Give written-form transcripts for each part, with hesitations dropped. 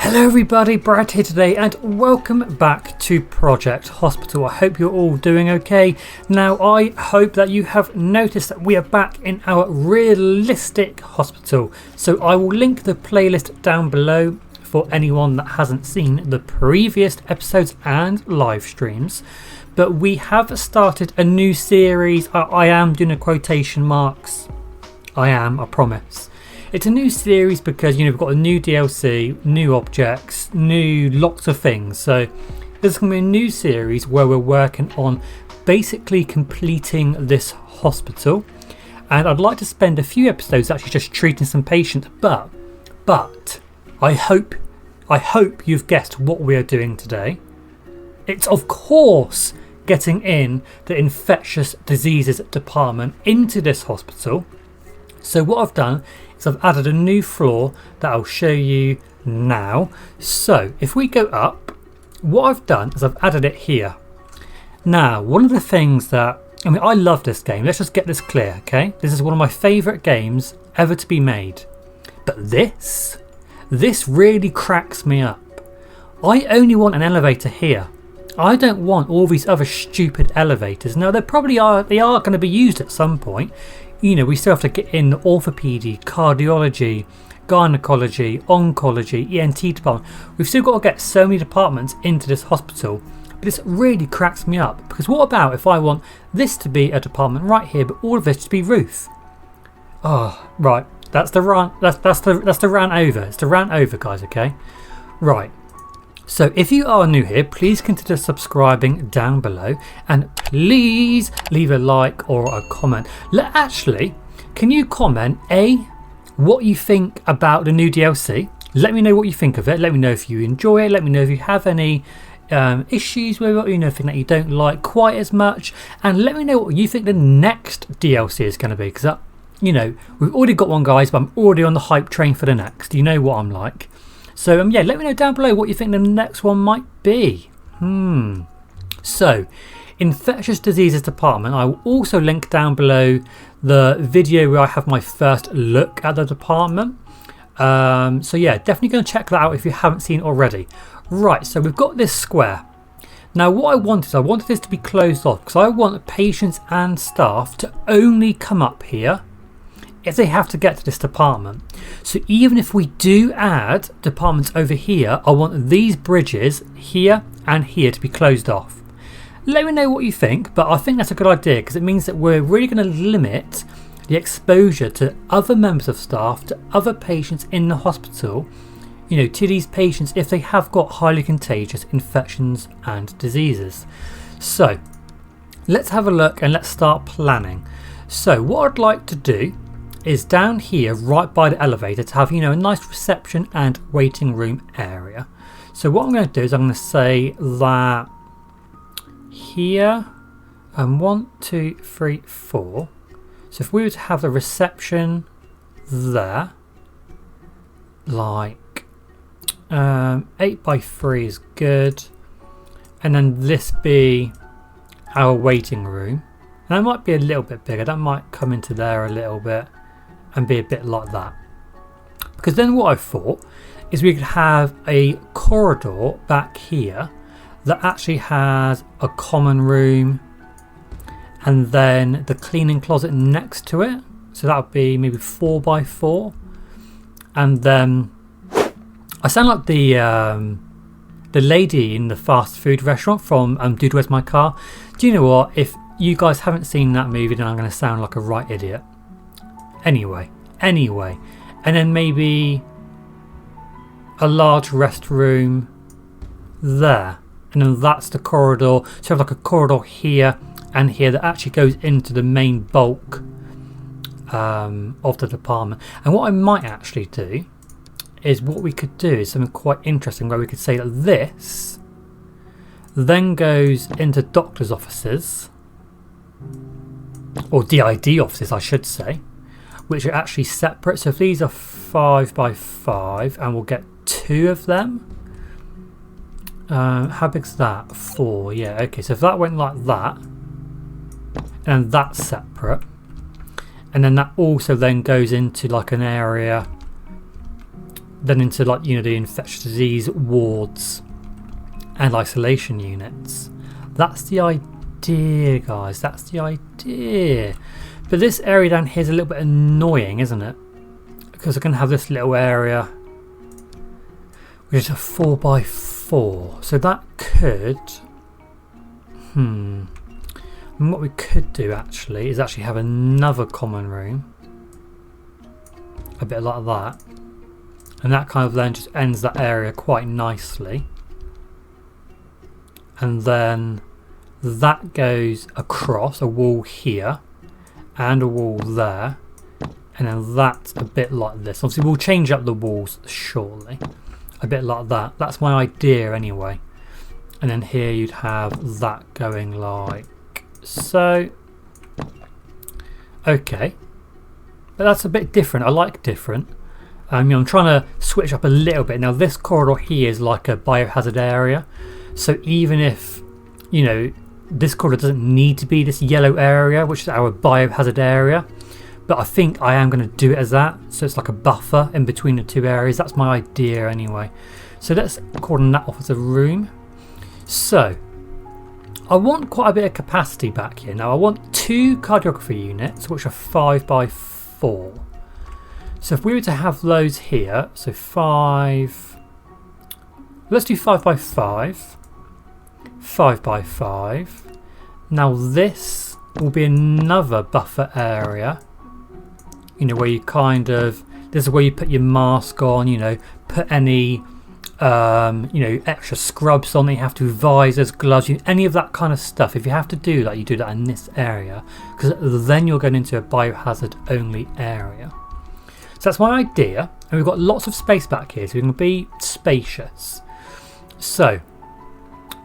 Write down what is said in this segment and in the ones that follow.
Hello everybody, Brad here today and welcome back to Project Hospital. I hope you're all doing okay. Now I hope that you have noticed that we are back in our realistic hospital. So I will link the playlist down below for anyone that hasn't seen the previous episodes and live streams. But we have started a new series. I am doing a quotation marks. I promise. It's a new series because, we've got a new DLC, new objects, new lots of things. So there's going to be a new series where we're working on basically completing this hospital. And I'd like to spend a few episodes actually just treating some patients. But I hope you've guessed what we are doing today. It's of course getting in the infectious diseases department into this hospital. So what I've done is I've added a new floor that I'll show you now. So if we go up, what I've done is I've added it here. Now, one of the things that, I love this game. Let's just get this clear, okay? This is one of my favourite games ever to be made. But this really cracks me up. I only want an elevator here. I don't want all these other stupid elevators. Now, they are going to be used at some point. We still have to get in the orthopedy, cardiology, gynecology, oncology, ENT department. We've still got to get so many departments into this hospital. But this really cracks me up, because what about if I want this to be a department right here, but all of this to be roof? Oh, right. That's the rant. That's the rant over. It's the rant over, guys. Okay. Right. So if you are new here, please consider subscribing down below and please leave a like or a comment. Can you comment what you think about the new DLC? Let me know what you think of it. Let me know if you enjoy it. Let me know if you have any issues with it, anything that you don't like quite as much, and let me know what you think the next DLC is going to be, because we've already got one, guys, but I'm already on the hype train for the next. You know what I'm like. So let me know down below what you think the next one might be. So, Infectious Diseases Department. I will also link down below the video where I have my first look at the department. So definitely going to check that out if you haven't seen it already. Right, so we've got this square. Now what I wanted this to be closed off, because I want patients and staff to only come up here if they have to get to this department. So even if we do add departments over here, I want these bridges here and here to be closed off. Let me know what you think, but I think that's a good idea, because it means that we're really going to limit the exposure to other members of staff, to other patients in the hospital, to these patients if they have got highly contagious infections and diseases. So let's have a look and let's start planning. So what I'd like to do is down here right by the elevator to have a nice reception and waiting room area. So what I'm going to do is I'm going to say that here 1, 2, 3, 4. So if we were to have the reception there, like 8 by 3 is good, and then this be our waiting room, and that might be a little bit bigger, that might come into there a little bit and be a bit like that, because then what I thought is we could have a corridor back here that actually has a common room and then the cleaning closet next to it. So that would be maybe 4 by 4, and then I sound like the lady in the fast food restaurant from Dude, Where's My Car? Do you know what? If you guys haven't seen that movie, then I'm going to sound like a right idiot. Anyway, and then maybe a large restroom there, and then that's the corridor. So have like a corridor here and here that actually goes into the main bulk of the department. And what I might actually do is what we could do is something quite interesting, where we could say that this then goes into doctor's offices, or DID offices I should say, which are actually separate. So if these are 5 by 5 and we'll get 2 of them, how big's that? 4, yeah, okay. So if that went like that, and that's separate, and then that also then goes into like an area then into like, you know, the infectious disease wards and isolation units. That's the idea, guys. That's the idea. But this area down here is a little bit annoying, isn't it? Because I can have this little area which is a 4x4. So that could... And what we could do actually is actually have another common room. A bit like that. And that kind of then just ends that area quite nicely. And then that goes across a wall here and a wall there. And then that's a bit like this. Obviously we'll change up the walls shortly. A bit like that. That's my idea anyway. And then here you'd have that going like so. Okay. But that's a bit different. I like different. I'm trying to switch up a little bit. Now this corridor here is like a biohazard area. So even if, you know, this corridor doesn't need to be this yellow area, which is our biohazard area. But I think I am going to do it as that. So it's like a buffer in between the two areas. That's my idea anyway. So let's cordon that off as a room. So I want quite a bit of capacity back here. Now I want 2 cardiography units, which are 5x4. So if we were to have those here, so 5, let's do 5x5, 5x5. Now this will be another buffer area, you know, where you kind of, this is where you put your mask on, you know, put any, you know, extra scrubs on that you have to, visors, gloves, any of that kind of stuff. If you have to do that, you do that in this area, because then you're going into a biohazard only area. So that's my idea, and we've got lots of space back here, so we can be spacious. So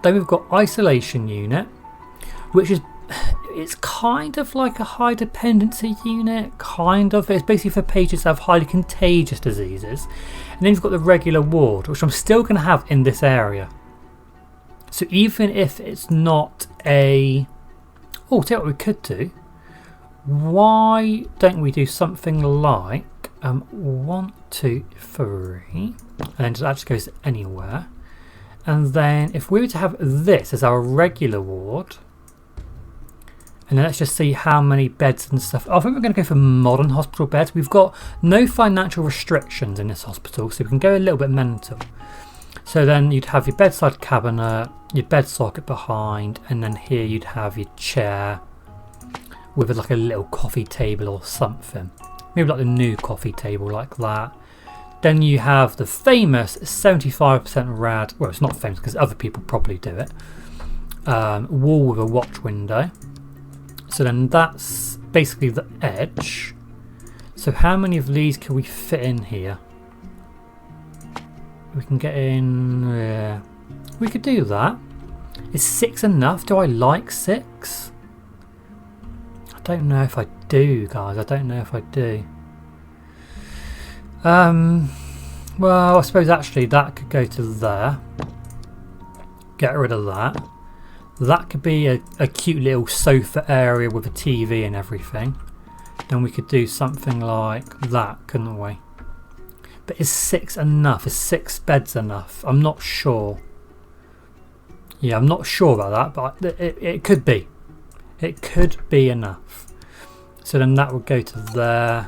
then we've got isolation unit, which is, it's kind of like a high dependency unit, kind of. It's basically for patients that have highly contagious diseases. And then you've got the regular ward, which I'm still going to have in this area. So even if it's not a... Oh, tell you what we could do. Why don't we do something like 1, 2, 3, and then that just goes anywhere. And then if we were to have this as our regular ward, and then let's just see how many beds and stuff. I think we're going to go for modern hospital beds. We've got no financial restrictions in this hospital, so we can go a little bit mental. So then you'd have your bedside cabinet, your bed socket behind, and then here you'd have your chair with like a little coffee table or something. Maybe like the new coffee table like that. Then you have the famous 75% rad, well it's not famous because other people probably do it, wall with a watch window. So then that's basically the edge. So how many of these can we fit in here? We can get in, we could do that. Is 6 enough? Do I like 6? I don't know if I do, guys. I don't know if I do. Well, I suppose actually that could go to there. Get rid of that. That could be a cute little sofa area with a TV and everything. Then we could do something like that, couldn't we? But is 6 enough? Is 6 beds enough? I'm not sure. Yeah, I'm not sure about that, but it could be. It could be enough. So then that would go to there.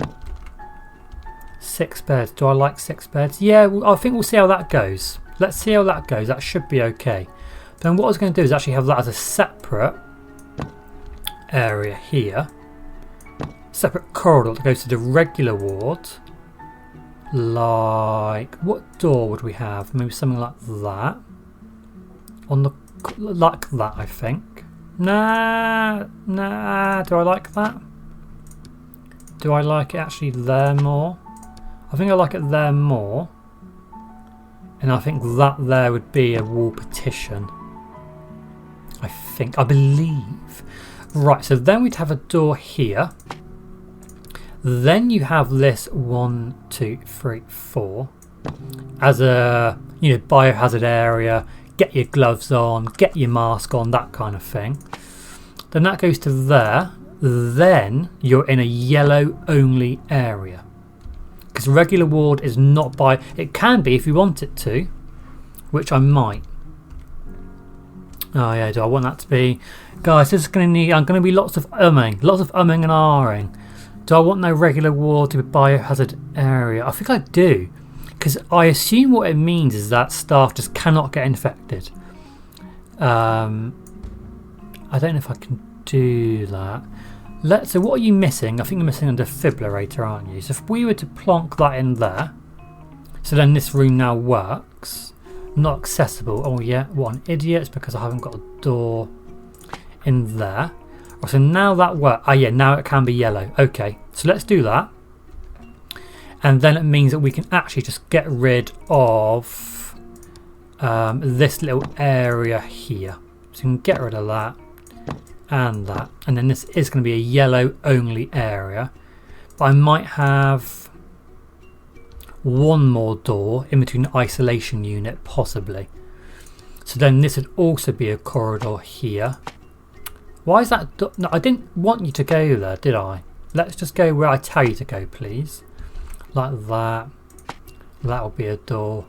6 beds. Do I like 6 beds? Yeah, I think we'll see how that goes. Let's see how that goes. That should be okay. Then what I was going to do is actually have that as a separate area here. Separate corridor that goes to the regular ward. Like, what door would we have? Maybe something like that. On the, like that, I think. Nah, do I like that? Do I like it actually there more? I think I like it there more. And I think that there would be a wall partition. I believe. Right, so then we'd have a door here. Then you have this 1, 2, 3, 4 as a, you know, biohazard area. Get your gloves on, get your mask on, that kind of thing. Then that goes to there. Then you're in a yellow only area. because regular ward is not by, it can be if you want it to, which I might. Oh yeah, do I want that to be, guys, this is going to need, I'm going to be lots of umming and ahhing. Do I want no regular ward to be biohazard area? I think I do, because I assume what it means is that staff just cannot get infected. I don't know if I can do that. So what are you missing? I think you're missing a defibrillator, aren't you? So if we were to plonk that in there, so then this room now works. Not accessible. Oh yeah, what an idiot. It's because I haven't got a door in there. So now that works. Ah yeah, now it can be yellow. Okay, so let's do that. And then it means that we can actually just get rid of this little area here. So we can get rid of that. And that, and then this is going to be a yellow only area, but I might have one more door in between the isolation unit possibly, so then this would also be a corridor here. Why is that no, I didn't want you to go there, did I? Let's just go where I tell you to go, please, like that. That'll be a door.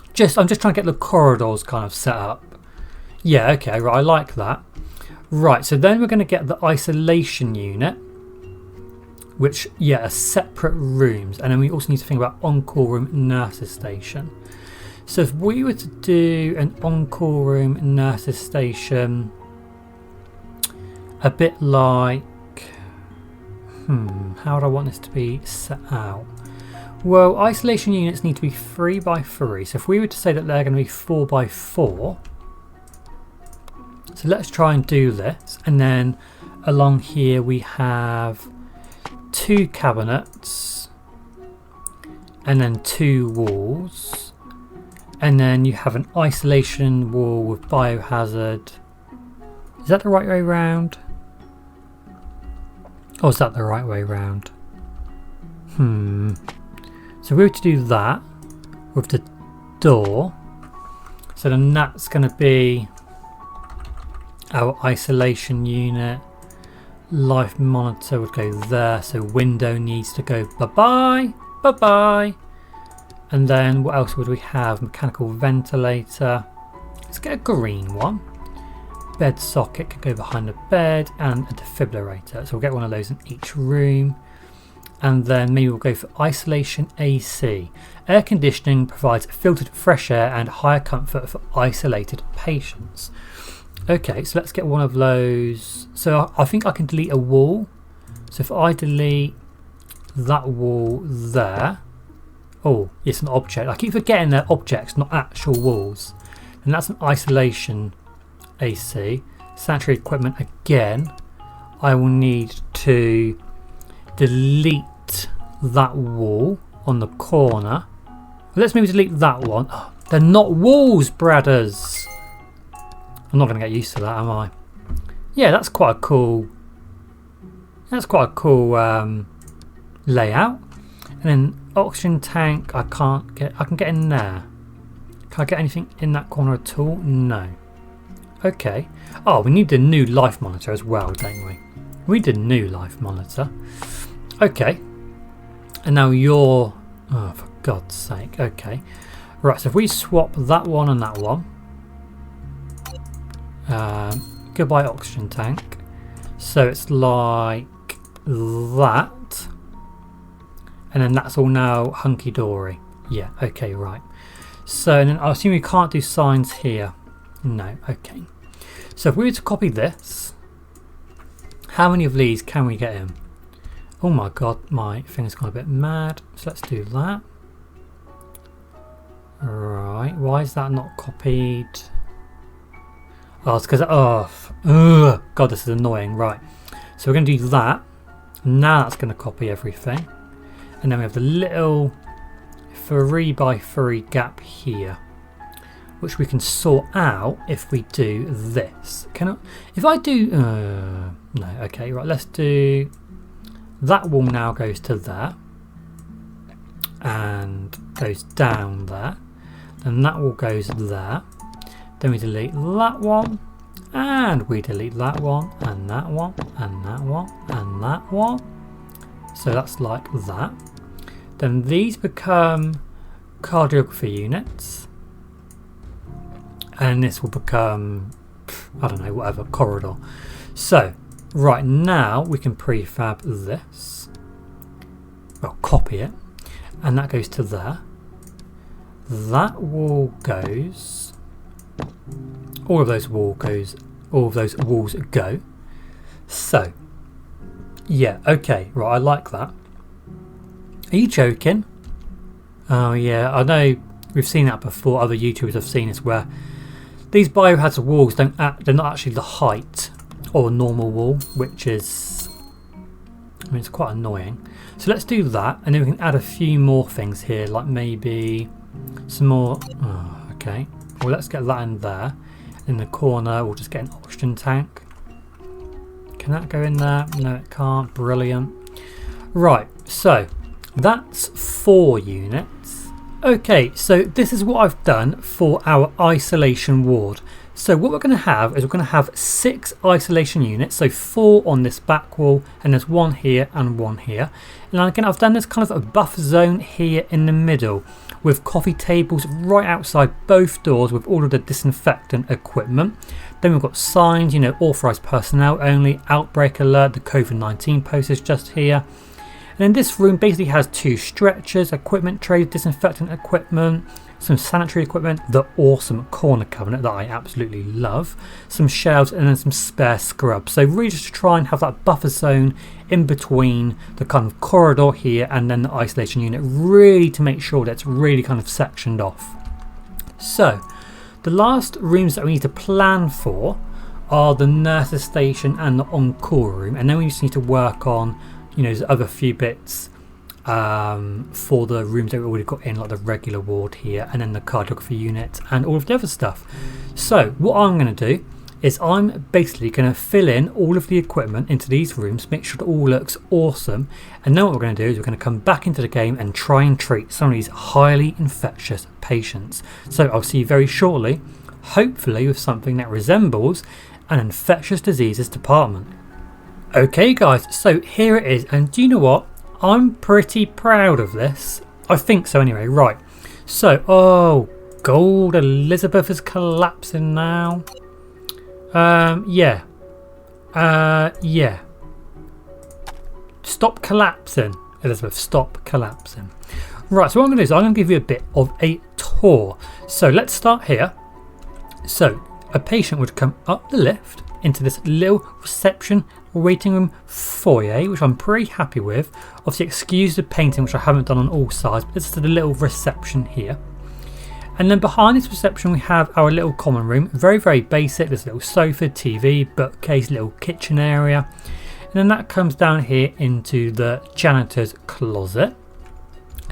I'm just trying to get the corridors kind of set up. Yeah, okay, right, I like that. Right, so then we're going to get the isolation unit, which, yeah, are separate rooms. And then we also need to think about on-call room nurses station. So if we were to do an on-call room nurses station, a bit like, how do I want this to be set out? Well, isolation units need to be 3 by 3. So if we were to say that they're going to be 4 by 4, so let's try and do this, and then along here we have 2 cabinets and then 2 walls, and then you have an isolation wall with biohazard. Is that the right way round? Or is that the right way round? So we were to do that with the door, so then that's going to be our isolation unit. Life monitor would go there, so window needs to go bye bye. And then what else would we have? Mechanical ventilator. Let's get a green one. Bed socket could go behind the bed, and a defibrillator. So we'll get one of those in each room. And then maybe we'll go for isolation AC. Air conditioning provides filtered fresh air and higher comfort for isolated patients. Okay, so let's get one of those. So I think I can delete a wall. So if I delete that wall there. Oh, it's an object. I keep forgetting they're objects, not actual walls. And that's an isolation AC. Sanitary equipment again. I will need to delete that wall on the corner. Let's maybe delete that one. Oh, they're not walls, bradders. I'm not going to get used to that, am I? Yeah, that's quite a cool. That's quite a cool layout. And then oxygen tank. I can get in there. Can I get anything in that corner at all? No. Okay. Oh, we need the new life monitor as well, don't we? We did new life monitor. Okay. And now you're. Oh, for God's sake. Okay. Right. So if we swap that one and that one. Goodbye oxygen tank. So it's like that, and then that's all now hunky-dory. Yeah, okay, right. So and then I assume we can't do signs here. No, okay. So if we were to copy this, how many of these can we get in? Oh my god, my finger's gone a bit mad. So let's do that. Right, why is that not copied? Oh, it's because, God, this is annoying. Right, so we're going to do that. Now that's going to copy everything. And then we have the little 3 by 3 gap here, which we can sort out if we do this. If I do, no, okay, right, let's do, that wall now goes to there and goes down there. Then that wall goes there. Then we delete that one, and we delete that one, and that one, and that one, and that one. So that's like that. then these become cardiography units, and this will become, I don't know, whatever, corridor. So right now we can prefab this, well, copy it, and that goes to there. That wall goes, all of those walls go. So yeah, okay, right, I like that. Are you joking? Oh yeah, I know we've seen that before. Other YouTubers have seen this where these biohazard walls they're not actually the height of a normal wall, which is, I mean, it's quite annoying. So let's do that, and then we can add a few more things here, like maybe some more. Oh, okay. Well, let's get that in there. In the corner, we'll just get an oxygen tank. Can that go in there? No, it can't. Brilliant. Right, so that's 4 units. Okay, so this is what I've done for our isolation ward. So what we're going to have is we're going to have 6 isolation units, so 4 on this back wall, and there's 1 here and 1 here. And again, I've done this kind of a buffer zone here in the middle with coffee tables right outside both doors with all of the disinfectant equipment. Then we've got signs, you know, authorised personnel only, outbreak alert, the COVID-19 posters just here. And then this room basically has 2 stretchers, equipment trays, disinfectant equipment, some sanitary equipment, the awesome corner cabinet that I absolutely love, some shelves, and then some spare scrubs. So really just to try and have that buffer zone in between the kind of corridor here and then the isolation unit, really to make sure that it's really kind of sectioned off. So the last rooms that we need to plan for are the nurses station and the on-call room, and then we just need to work on, you know, the other few bits for the rooms that we've already got in, like the regular ward here, and then the cardiography unit and all of the other stuff. So what I'm going to do is I'm basically going to fill in all of the equipment into these rooms, make sure it all looks awesome, and then what we're going to do is we're going to come back into the game and try and treat some of these highly infectious patients. So I'll see you very shortly, hopefully with something that resembles an infectious diseases department. Okay guys, so here it is, and do you know what? I'm pretty proud of this. I think so anyway. Right, so, oh god, Elizabeth is collapsing now. Yeah. Stop collapsing, Elizabeth, stop collapsing. Right, so what I'm going to do is I'm going to give you a bit of a tour. So let's start here. So a patient would come up the lift into this little reception waiting room foyer, which I'm pretty happy with. Obviously excuse the painting, which I haven't done on all sides, but this is the little reception here. And then behind this reception we have our little common room, very very basic. There's a little sofa, TV, bookcase, little kitchen area, and then that comes down here into the janitor's closet.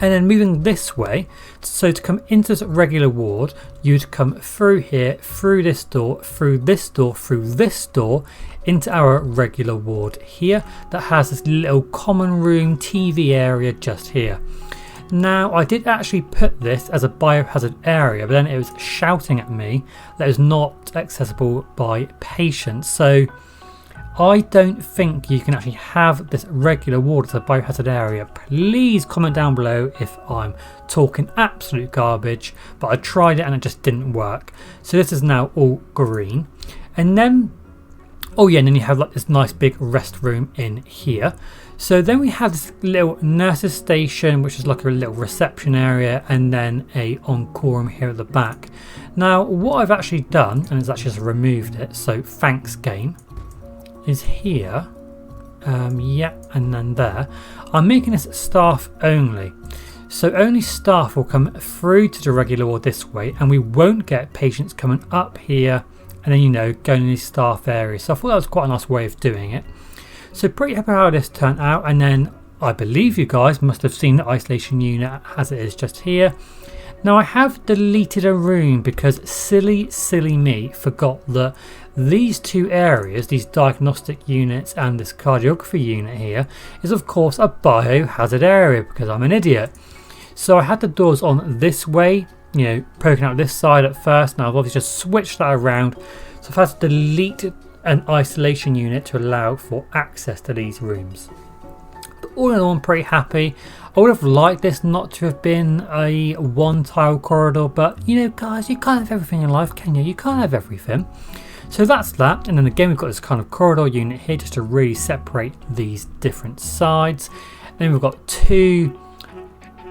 And then moving this way, so to come into this regular ward, you'd come through here, through this door, through this door, through this door, into our regular ward here that has this little common room TV area just here. Now I did actually put this as a biohazard area, but then it was shouting at me that it was not accessible by patients. So I don't think you can actually have this regular ward as a biohazard area. Please comment down below if I'm talking absolute garbage, but I tried it and it just didn't work. So this is now all green. And then, oh yeah, and then you have like this nice big rest room in here. So then we have this little nurses station, which is like a little reception area, and then a on-call room here at the back. Now what I've actually done, and it's actually just removed it, so thanks game, is here, yeah, and then there. I'm making this staff only, so only staff will come through to the regular ward this way, and we won't get patients coming up here and then, you know, going in these staff areas. So I thought that was quite a nice way of doing it. So pretty happy how this turned out, and then I believe you guys must have seen the isolation unit as it is just here. Now I have deleted a room because silly me forgot that these two areas, these diagnostic units and this cardiography unit here, is of course a biohazard area because I'm an idiot. So I had the doors on this way, you know, poking out this side at first. Now I've obviously just switched that around, so I've had to delete an isolation unit to allow for access to these rooms. But all in all, I'm pretty happy. I would have liked this not to have been a one tile corridor, but you know guys, you can't have everything in life, can you? You can't have everything. So that's that, and then again we've got this kind of corridor unit here just to really separate these different sides. And then we've got two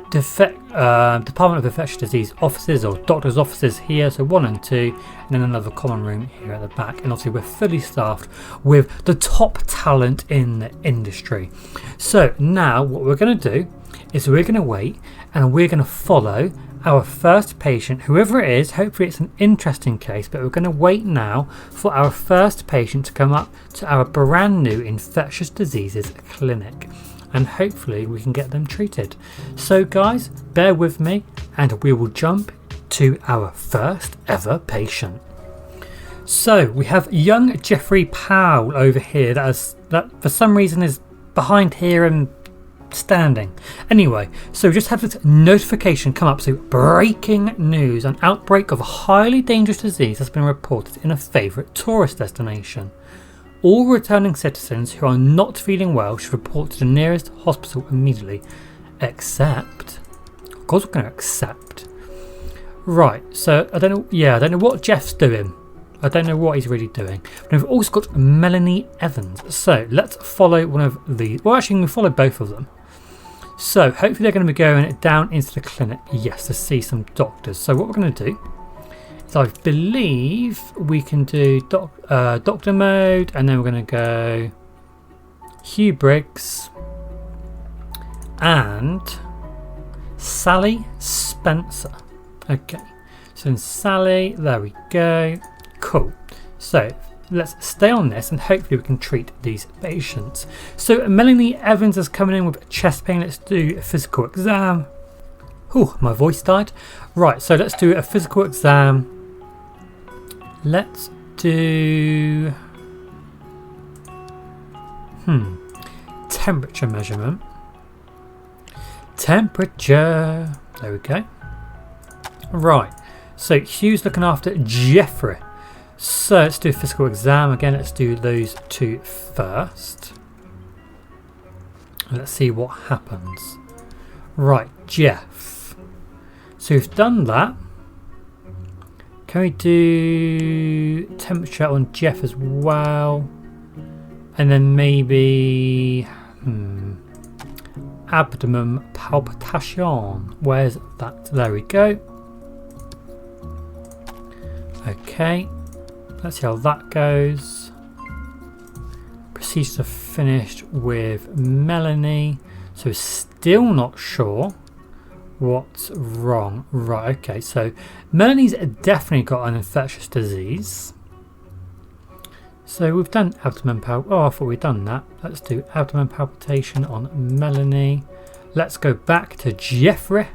Department of Infectious Disease offices or doctors' offices here, so 1 and 2, and then another common room here at the back. And obviously we're fully staffed with the top talent in the industry. So now what we're going to do is we're going to wait and we're going to follow our first patient, whoever it is. Hopefully it's an interesting case, but we're going to wait now for our first patient to come up to our brand new infectious diseases clinic, and hopefully we can get them treated. So guys, bear with me and we will jump to our first ever patient. So we have young Jeffrey Powell over here that for some reason is behind here and standing. Anyway, so we just have this notification come up. So breaking news: an outbreak of a highly dangerous disease has been reported in a favourite tourist destination. All returning citizens who are not feeling well should report to the nearest hospital immediately. Except, of course we're going to accept. Right, so I don't know what Jeff's doing. I don't know what he's really doing. But we've also got Melanie Evans. So let's follow one of these. Well, actually, we'll follow both of them. So hopefully they're going to be going down into the clinic, yes, to see some doctors. So what we're going to do is I believe we can do doctor mode, and then we're going to go Hugh Briggs and Sally Spencer. Okay, so in Sally, there we go. Cool. So let's stay on this and hopefully we can treat these patients. So Melanie Evans is coming in with chest pain. Let's do a physical exam. Oh, my voice died. Right, so let's do a physical exam. Let's do temperature measurement. Temperature. There we go. Right, so Hugh's looking after Jeffrey. So let's do a physical exam again. Let's do those two first. Let's see what happens. Right, Jeff. So we've done that. Can we do temperature on Jeff as well? And then maybe abdomen palpitation. Where's that? There we go. Okay. Let's see how that goes. Procedures are finished with Melanie. So still not sure what's wrong. Right, okay, so Melanie's definitely got an infectious disease. So we've done abdomen oh, I thought we'd done that. Let's do abdomen palpitation on Melanie. Let's go back to Jeffrey.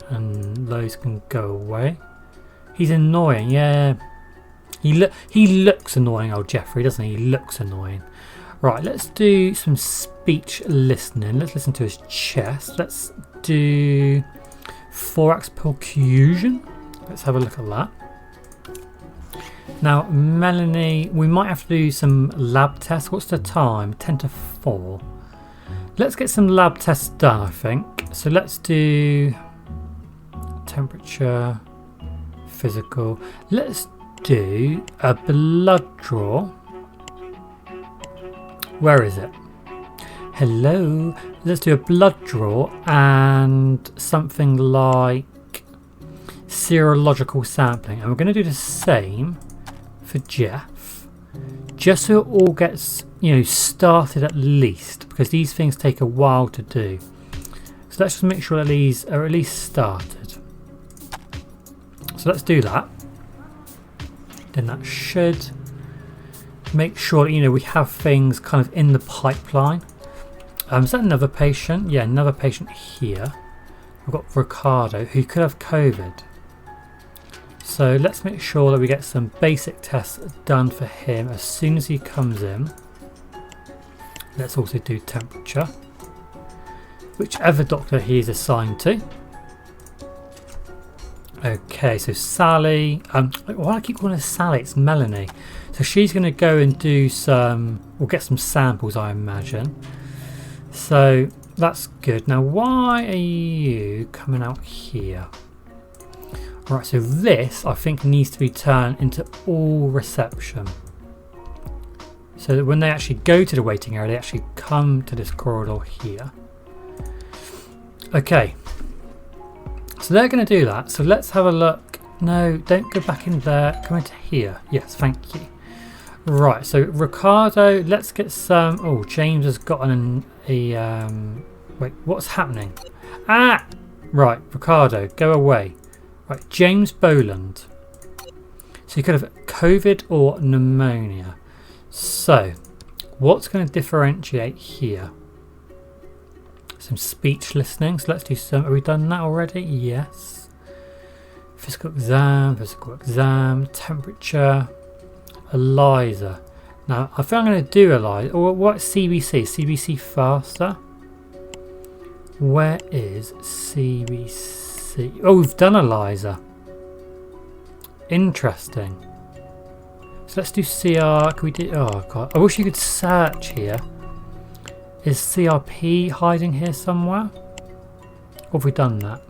And those can go away. He's annoying, yeah. He looks annoying, old Jeffrey, doesn't he? He looks annoying. Right, let's do some speech listening. Let's listen to his chest. Let's do thorax perfusion. Let's have a look at that. Now, Melanie, we might have to do some lab tests. What's the time? 10 to 4. Let's get some lab tests done, I think. So let's do temperature, physical. Let's do a blood draw. Where is it? Hello. Let's do a blood draw and something like serological sampling. And we're going to do the same for Jeff, just so it all gets, started at least, because these things take a while to do. So let's just make sure that these are at least started. So let's do that. Then that should make sure that, we have things kind of in the pipeline. Is that another patient? Yeah, another patient here. We've got Ricardo, who could have COVID. So let's make sure that we get some basic tests done for him as soon as he comes in. Let's also do temperature, whichever doctor he is assigned to. Okay, so Sally, why do I keep calling her Sally? It's Melanie. So she's going to go and do we'll get some samples, I imagine. So that's good. Now, why are you coming out here? Right, so this, I think, needs to be turned into all reception. So that when they actually go to the waiting area, they actually come to this corridor here. Okay. So they're going to do that. So let's have a look. No, don't go back in there. Come into here. Yes, thank you. Right, so Ricardo, let's get some... Oh, James has gotten wait, what's happening? Ah! Right, Ricardo, go away. Right, James Boland. So you could have COVID or pneumonia. So, what's going to differentiate here? Some speech listening. So let's do some... Have we done that already? Yes. Physical exam, temperature... ELISA. Now, I think I'm going to do ELISA. Or what's CBC? CBC faster? Where is CBC? Oh, we've done ELISA. Interesting. So let's do CR. Can we do... Oh, God. I wish you could search here. Is CRP hiding here somewhere? Or have we done that?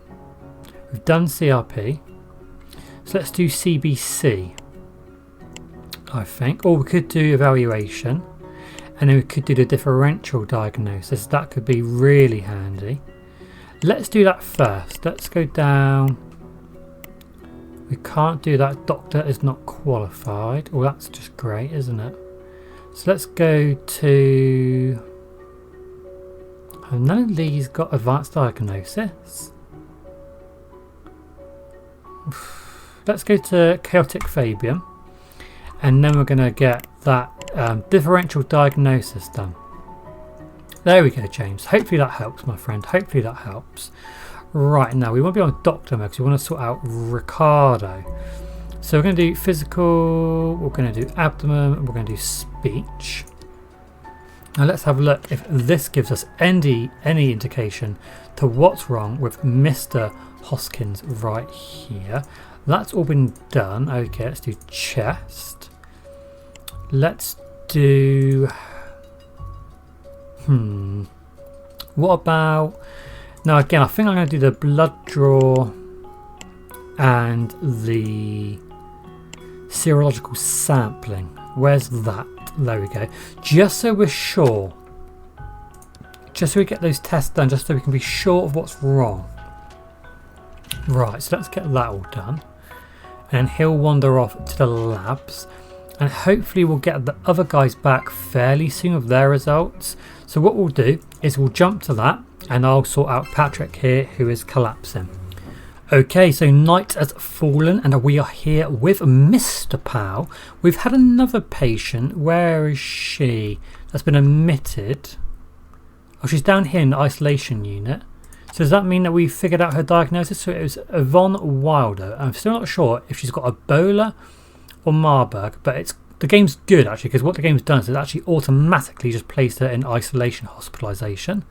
We've done CRP. So let's do CBC. I think. Or we could do evaluation. And then we could do the differential diagnosis. That could be really handy. Let's do that first. Let's go down. We can't do that. Doctor is not qualified. Well, that's just great, isn't it? So let's go to... Have none of these got advanced diagnosis? Let's go to chaotic Fabian. And then we're going to get that differential diagnosis done. There we go, James. Hopefully that helps, my friend. Hopefully that helps. Right, now we want to be on doctor mode because we want to sort out Ricardo. So we're going to do physical, we're going to do abdomen, we're going to do speech. Now let's have a look if this gives us any indication to what's wrong with Mr. Hoskins right here. That's all been done. Okay, let's do chest. Let's do... What about... Now again, I think I'm going to do the blood draw and the serological sampling. Where's that? There we go. Just so we're sure. Just so we get those tests done, just so we can be sure of what's wrong. Right, so let's get that all done. And he'll wander off to the labs. And hopefully we'll get the other guys back fairly soon with their results. So what we'll do is we'll jump to that. And I'll sort out Patrick here, who is collapsing. Okay, so night has fallen and we are here with Mr. Powell. We've had another patient. Where is she? That's been admitted. Oh, she's down here in the isolation unit. So does that mean that we figured out her diagnosis? So it was Yvonne Wilder. I'm still not sure if she's got Ebola or Marburg, but the game's good actually, because what the game's done is it actually automatically just placed her in isolation hospitalisation,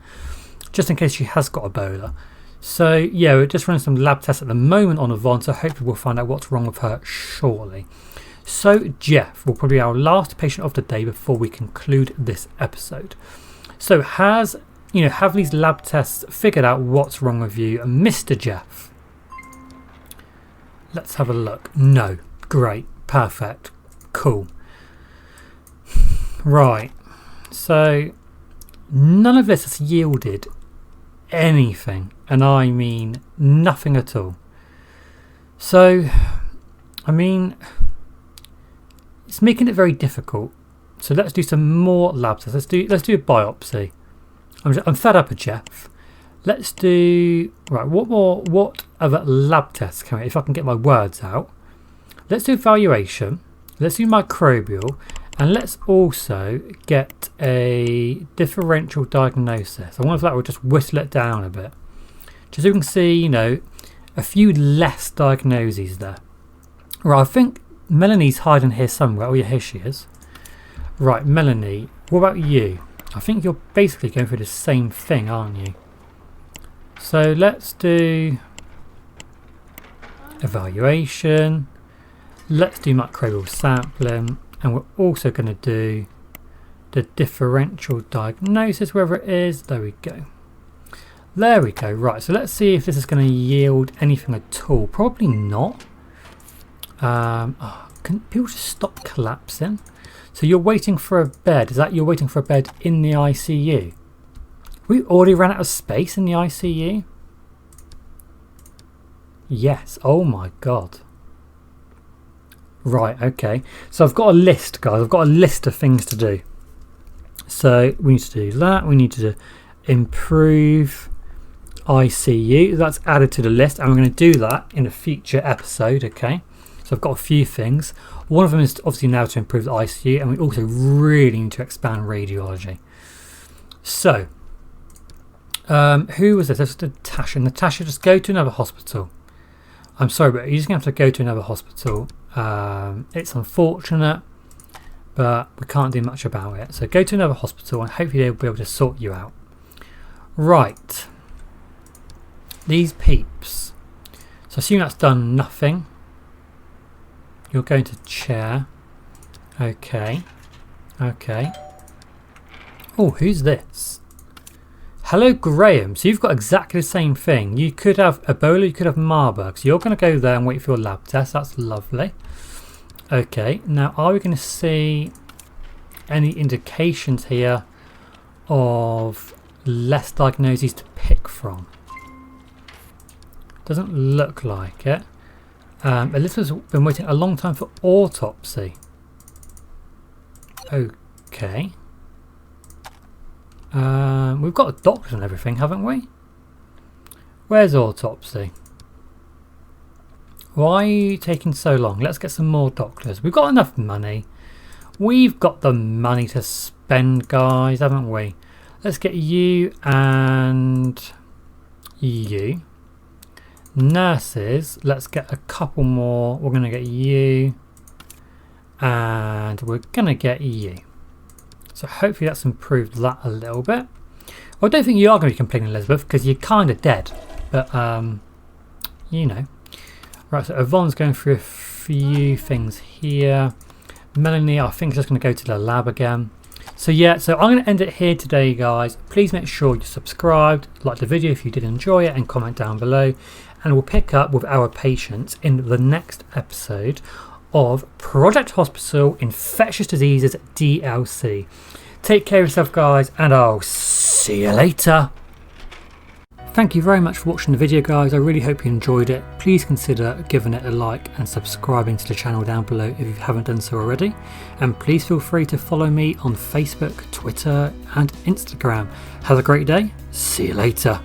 just in case she has got Ebola. So yeah, we're just running some lab tests at the moment on Yvonne, so hopefully we'll find out what's wrong with her shortly. So Jeff will probably be our last patient of the day before we conclude this episode. So have these lab tests figured out what's wrong with you, Mr. Jeff? Let's have a look. No. Great. Perfect. Cool. Right. So none of this has yielded anything, and I mean nothing at all. So I mean, it's making it very difficult. So let's do some more lab tests. Let's do a biopsy. I'm fed up with Jeff. Let's do... Right, what other lab tests can we... If I can get my words out. Let's do evaluation. Let's do microbial. And let's also get a differential diagnosis. I wonder if that will just whistle it down a bit. Just so we can see, a few less diagnoses there. Right, I think Melanie's hiding here somewhere. Oh yeah, here she is. Right, Melanie, what about you? I think you're basically going through the same thing, aren't you? So let's do evaluation. Let's do microbial sampling. And we're also going to do the differential diagnosis, wherever it is. There we go. There we go. Right, so let's see if this is going to yield anything at all. Probably not. Can people just stop collapsing? So you're waiting for a bed. Is that you're waiting for a bed in the ICU? We already ran out of space in the ICU? Yes. Oh my god. Right, okay. So I've got a list, guys. I've got a list of things to do. So we need to do that. We need to improve ICU. That's added to the list, and we're going to do that in a future episode, okay? So I've got a few things. One of them is obviously now to improve the ICU, and we also really need to expand radiology. So, who was this? This was Natasha. Natasha, just go to another hospital. I'm sorry, but you're just going to have to go to another hospital. It's unfortunate, but we can't do much about it. So go to another hospital, and hopefully they'll be able to sort you out. Right. These peeps. So I assume that's done nothing. You're going to chair. Okay. Okay. Oh, who's this? Hello, Graham. So you've got exactly the same thing. You could have Ebola, you could have Marburg. So you're going to go there and wait for your lab test. That's lovely. Okay. Now, are we going to see any indications here of less diagnoses to pick from? Doesn't look like it. Elizabeth's been waiting a long time for autopsy. Okay. We've got a doctor and everything, haven't we? Where's autopsy? Why are you taking so long? Let's get some more doctors. We've got enough money. We've got the money to spend, guys, haven't we? Let's get you and you. Nurses, let's get a couple more. We're going to get you and we're going to get you. So hopefully that's improved that a little bit. Well, I don't think you are going to be complaining, Elizabeth, because you're kind of dead. But, you know. Right, so Yvonne's going through a few things here. Melanie, I think, is just going to go to the lab again. So yeah, so I'm going to end it here today, guys. Please make sure you're subscribed, like the video if you did enjoy it, and comment down below. And we'll pick up with our patients in the next episode of Project Hospital Infectious Diseases DLC. Take care of yourself, guys, and I'll see you later. Thank you very much for watching the video, guys. I really hope you enjoyed it. Please consider giving it a like and subscribing to the channel down below if you haven't done so already. And please feel free to follow me on Facebook, Twitter and Instagram. Have a great day. See you later.